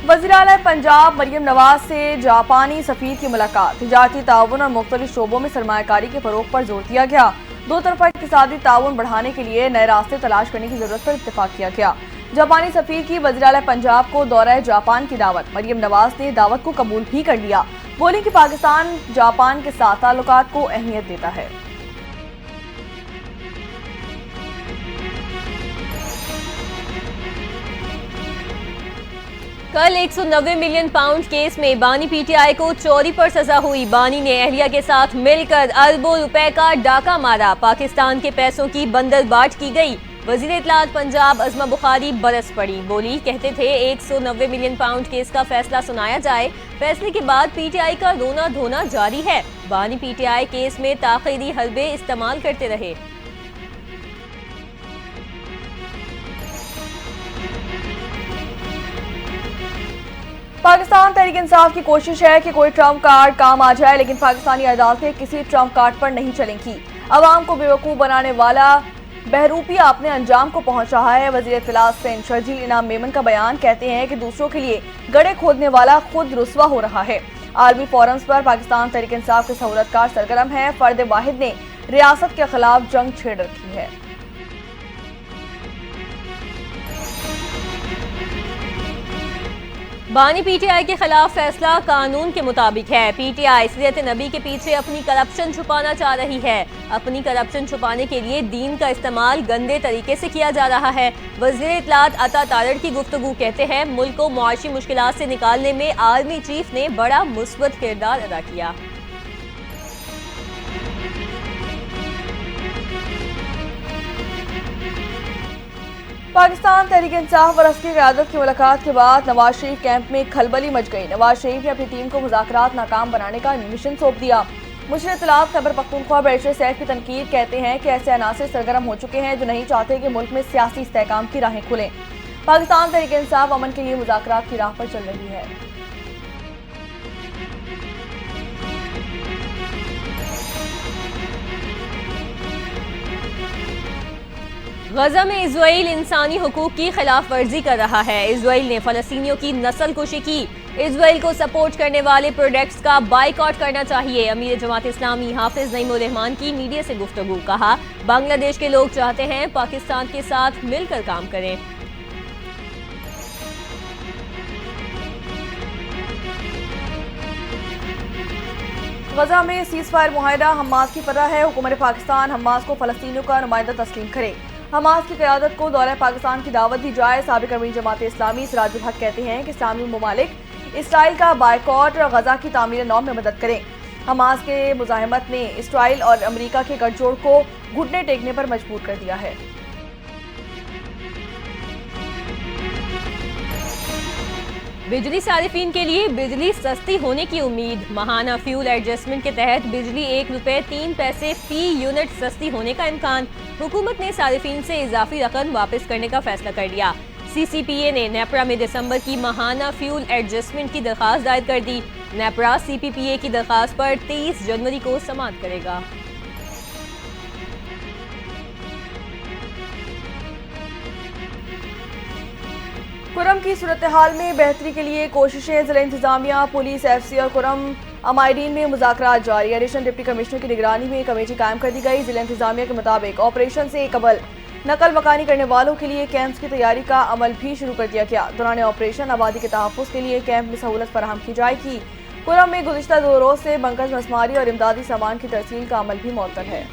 वज़ीर-ए-आला पंजाब मरियम नवाज से जापानी सफीर की मुलाकात। तिजारती ताउन और मुख्तलिफ शोबों में सरमायाकारी के फरोग पर जोर दिया गया। दो तरफा इक़्तिसादी ताउन बढ़ाने के लिए नए रास्ते तलाश करने की जरूरत पर इत्तेफाक किया गया। जापानी सफीर की वज़ीर-ए-आला पंजाब को दौरा जापान की दावत। मरियम नवाज ने दावत को कबूल भी कर लिया। बोली कि पाकिस्तान जापान के साथ ताल्लुकात को अहमियत देता है। कल 190 मिलियन पाउंड केस में बानी पीटीआई को चोरी पर सजा हुई। बानी ने अहलिया के साथ मिलकर अरबों रुपए का डाका मारा। पाकिस्तान के पैसों की बंदरबाट की गई। वजीर इत्तलात पंजाब अज़मा बुखारी बरस पड़ी। बोली, कहते थे 190 मिलियन पाउंड केस का फैसला सुनाया जाए। फैसले के बाद पीटीआई का रोना धोना जारी है। बानी पीटीआई केस में ताखीरी हलबे इस्तेमाल करते रहे। पाकिस्तान तहरीक इंसाफ की कोशिश है कि कोई ट्रम्प कार्ड काम आ जाए, लेकिन पाकिस्तानी अदालतें किसी ट्रम्प कार्ड पर नहीं चलेंगी। अवाम को बेवकूफ़ बनाने वाला बहरूपिया अपने अंजाम को पहुंच रहा है। वज़ीर इत्तलात सिंध शर्जील इनाम मेमन का बयान। कहते हैं कि दूसरों के लिए गड्ढे खोदने वाला खुद रुस्वा हो रहा है। आलमी फोरम्स पर पाकिस्तान तहरीक इंसाफ के सहूलतकार सरगर्म है। फर्द वाहिद ने रियासत के खिलाफ जंग छेड़ रखी है। बानी पीटीआई के खिलाफ फैसला कानून के मुताबिक है। पीटीआई सीरत नबी के पीछे अपनी करप्शन छुपाना चाह रही है। अपनी करप्शन छुपाने के लिए दीन का इस्तेमाल गंदे तरीके से किया जा रहा है। वज़ीर इत्तलात अता तारड़ की गुफ्तगू। कहते हैं, मुल्क को मुआशी मुश्किलात से निकालने में आर्मी चीफ ने बड़ा मुस्बत किरदार अदा किया। पाकिस्तान तहरीक इंसाफ और असकी क़यादत की मुलाकात के बाद नवाज शरीफ कैंप में खलबली मच गई। नवाज शरीफ ने अपनी टीम को मुज़ाकरात नाकाम बनाने का मिशन सौंप दिया। मुशीर इत्तलात खैबर पख्तूनख्वा बैरिस्टर सैफ की तनकीद। कहते हैं कि ऐसे अनासिर सरगर्म हो चुके हैं जो नहीं चाहते कि मुल्क में सियासी इस्तेहकाम की राहें खुलें। पाकिस्तान तहरीक इंसाफ अमन के लिए मुज़ाकरात की राह पर चल रही है। गजा में इजराइल इंसानी हुकूक की खिलाफ वर्जी कर रहा है। इजराइल ने फलस्तीनियों की नस्ल कुशी की। इजराइल को सपोर्ट करने वाले प्रोडक्ट्स का बाइकआउट करना चाहिए। अमीर जमात इस्लामी हाफिज नईमुर रहमान की मीडिया से गुफ्तगू। कहा, बांग्लादेश के लोग चाहते हैं पाकिस्तान के साथ मिलकर काम करें। गजा में सीज़फायर मुआहिदा हमास की फतह है। हुकूमत पाकिस्तान हमास को फलस्तीनियों का नुमाइंदा तस्लीम करे। हमास की क़यादत को दौरे पाकिस्तान की दावत दी जाए। साबिक़ अमीर जमात इस्लामी सिराजुल हक कहते हैं कि इस्लामी ममालिक इसराइल का बायकॉट और गजा की तामीर नौ में मदद करें। हमास के मुज़ाहिमत ने इसराइल और अमरीका के गठजोड़ को घुटने टेकने पर मजबूर कर दिया है। बिजली सारिफीन के लिए बिजली सस्ती होने की उम्मीद। महाना फ्यूल एडजस्टमेंट के तहत बिजली ₹1.03 फी यूनिट सस्ती होने का इम्कान। हुकूमत ने सारिफीन से इजाफी रकम वापस करने का फैसला कर लिया। CCPA ने नेपरा में दिसंबर की महाना फ्यूल एडजस्टमेंट की दरख्वास्त दायर कर दी। नेपरा CPPA की दरख्वास्त पर 23 जनवरी को समाअत करेगा। कुरम की सूरत हाल में बेहतरी के लिए कोशिशें। जिला इंतजामिया, पुलिस, FC और कुरम अमायदीन में मुज़ाकरात जारी। एडिशनल डिप्टी कमिश्नर की निगरानी में कमेटी कायम कर दी गई। जिला इंतजामिया के मुताबिक ऑपरेशन से कबल नकल मकानी करने वालों के लिए कैंप्स की तैयारी का अमल भी शुरू कर दिया गया। दौरान ऑपरेशन आबादी के तहफ़्फ़ुज़ के लिए कैंप में सहूलत फराहम की जाएगी। कुरम में गुज़िश्ता 2 रोज़ से बंकस मसमारी और इमदादी सामान की तरसील का अमल भी मुअत्तल है।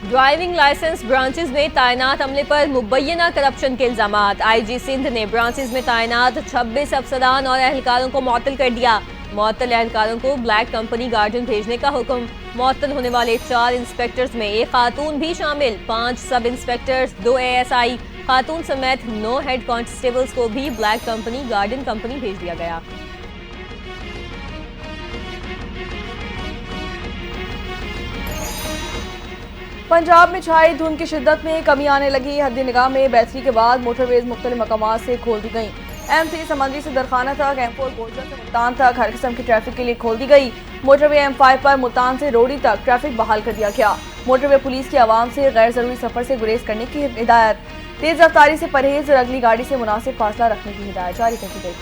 ड्राइविंग लाइसेंस ब्रांचेस में तैनात अमले पर मुबैना करप्शन के इल्जामात। IG सिंध ने ब्रांचेस में तैनात 26 अफसरान और एहलकारों को मुअत्तल कर दिया। मुअत्तल एहलकारों को ब्लैक कंपनी गार्डन भेजने का हुक्म। मुअत्तल होने वाले 4 इंस्पेक्टर्स में एक खातून भी शामिल। 5 सब इंस्पेक्टर्स, 2 ASI खातून समेत 9 हेड कांस्टेबल्स को भी ब्लैक कंपनी गार्डन कंपनी भेज दिया गया। पंजाब में छाई धुंध की शिद्दत में कमी आने लगी। हद्दी निगाह में बेहतरी के बाद मोटरवेज मुख्तलिफ मकामात से खोल दी गई। M3 समंदरी से दरखाना तक, M4 गोजर से मुल्तान तक हर किस्म की ट्रैफिक के लिए खोल दी गई। मोटरवे M5 पर मुल्तान से रोडी तक ट्रैफिक बहाल कर दिया गया। मोटरवे पुलिस की आवाम से गैर जरूरी सफर से गुरेज करने की हिदायत, तेज रफ्तारी से परहेज और अगली गाड़ी से मुनासिब फासला रखने की हिदायत जारी कर दी गई।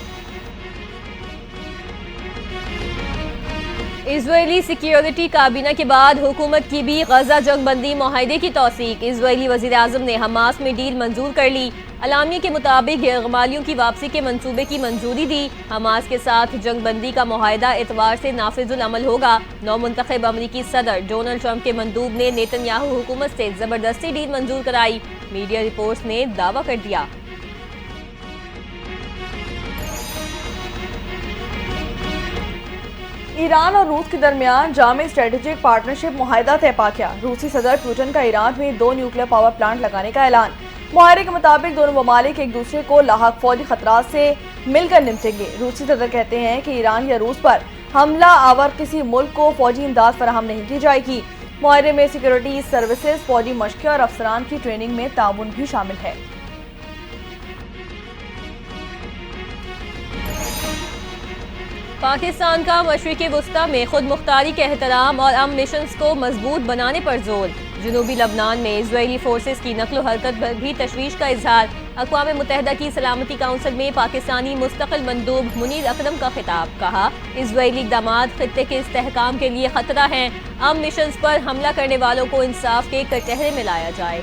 इजरायली सिक्योरिटी काबीना के बाद हुकूमत की भी गजा जंगबंदी मुआहदे की तौसीक। इजरायली वज़ीर आज़म ने हमास में डील मंजूर कर ली। अलामी के मुताबिक गैरगमालियों की वापसी के मंसूबे की मंजूरी दी। हमास के साथ जंगबंदी का मुआहदा एतवार से नाफिजुल अमल होगा। नौमुंतखब अमरीकी सदर डोनाल्ड ट्रंप के मंदूब ने नेतन्याहू हुकूमत से जबरदस्ती डील मंजूर कराई। मीडिया रिपोर्ट्स ने दावा कर दिया। ईरान और रूस के दरमियान जामे स्ट्रेटेजिक पार्टनरशिप मुआहदा तय पा गया। रूसी सदर पुतिन का ईरान में 2 न्यूक्लियर पावर प्लांट लगाने का ऐलान। मुआहदे के मुताबिक दोनों ममालिक एक दूसरे को लाहक फौजी खतरात से मिलकर निपटेंगे। रूसी सदर कहते हैं कि ईरान या रूस पर हमला आवर किसी मुल्क को फौजी इमदाद फराहम नहीं की जाएगी। मुआहदे में सिक्योरिटी सर्विसेज, फौजी मशक़ें और अफसरान की ट्रेनिंग में ताउन भी शामिल है। पाकिस्तान का मशरिक़ वुस्ता में खुद मुख्तारी के एहतराम और अमन मिशंस को मजबूत बनाने पर जोर। जनूबी लबनान में इजरायली फोर्सेस की नकलो हरकत पर भी तशवीश का इजहार। अक़वाम मुत्तहिदा की सलामती काउंसिल में पाकिस्तानी मुस्तकिल मंदूब मुनीर अकरम का खिताब। कहा, इजरायली इक़दामात खित्ते के इस्तेहकाम के लिए खतरा हैं। अमन मिशंस पर हमला करने वालों को इंसाफ के कटहरे में लाया जाए।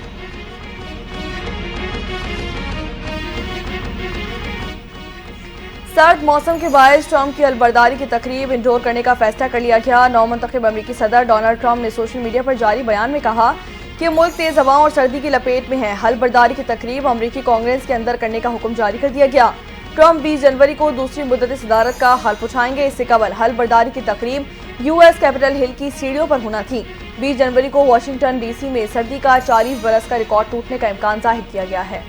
सर्द मौसम के बायस ट्रंप की अलबरदारी की तकरीब इंडोर करने का फैसला कर लिया गया। नौमुंतखब अमरीकी सदर डोनाल्ड ट्रंप ने सोशल मीडिया पर जारी बयान में कहा कि मुल्क तेज हवाओं और सर्दी की लपेट में है। हलबरदारी की तकरीब अमरीकी कांग्रेस के अंदर करने का हुक्म जारी कर दिया गया। ट्रंप 20 जनवरी को दूसरी मुद्दत सदारत का हल्फ उठाएंगे। इससे कबल हलबरदारी की तकरीब US कैपिटल हिल की सीढ़ियों पर होना थी। 20 जनवरी को वाशिंगटन DC में सर्दी का 40 बरस का रिकॉर्ड टूटने का इम्कान जाहिर किया गया है।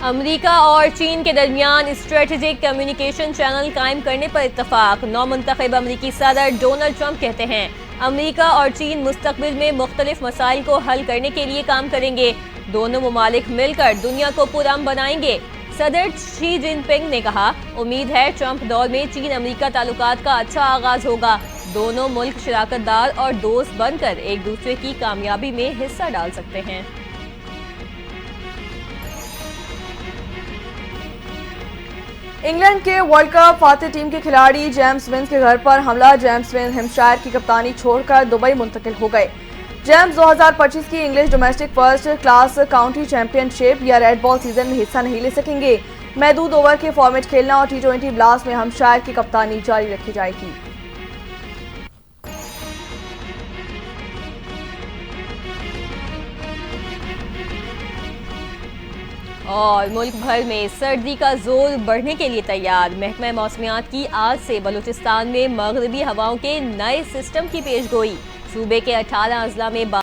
अमेरिका और चीन के दरमियान स्ट्रेटेजिक कम्युनिकेशन चैनल कायम करने पर इत्तफाक। नौमुंतखब अमरीकी सदर डोनाल्ड ट्रंप कहते हैं, अमेरिका और चीन मुस्तकबिल में मुख्तलिफ मसाइल को हल करने के लिए काम करेंगे। दोनों ममालिक मिलकर दुनिया को पुरअमन बनाएंगे। सदर शी जिनपिंग ने कहा, उम्मीद है ट्रंप दौर में चीन अमेरिका ताल्लुकात का अच्छा आगाज होगा। दोनों मुल्क शराकतदार और दोस्त बनकर एक दूसरे की कामयाबी में हिस्सा डाल सकते हैं। इंग्लैंड के वर्ल्ड कप फातेह टीम के खिलाड़ी जेम्स विंस के घर पर हमला। जेम्स विंस हैम्पशायर की कप्तानी छोड़कर दुबई मुंतकिल हो गए। जेम्स 2025 की English domestic first class county championship या रेड बॉल सीजन में हिस्सा नहीं ले सकेंगे। महदूद ओवर के फॉर्मेट खेलना और T20 ब्लास्ट में हैम्पशायर की कप्तानी जारी रखी जाएगी। और मुल्क भर में सर्दी का जोर बढ़ने के लिए तैयार। महकमा मौसमियात की आज से बलूचिस्तान में मगरबी हवाओं के नए सिस्टम की पेशगोई। सूबे के 18 अजला में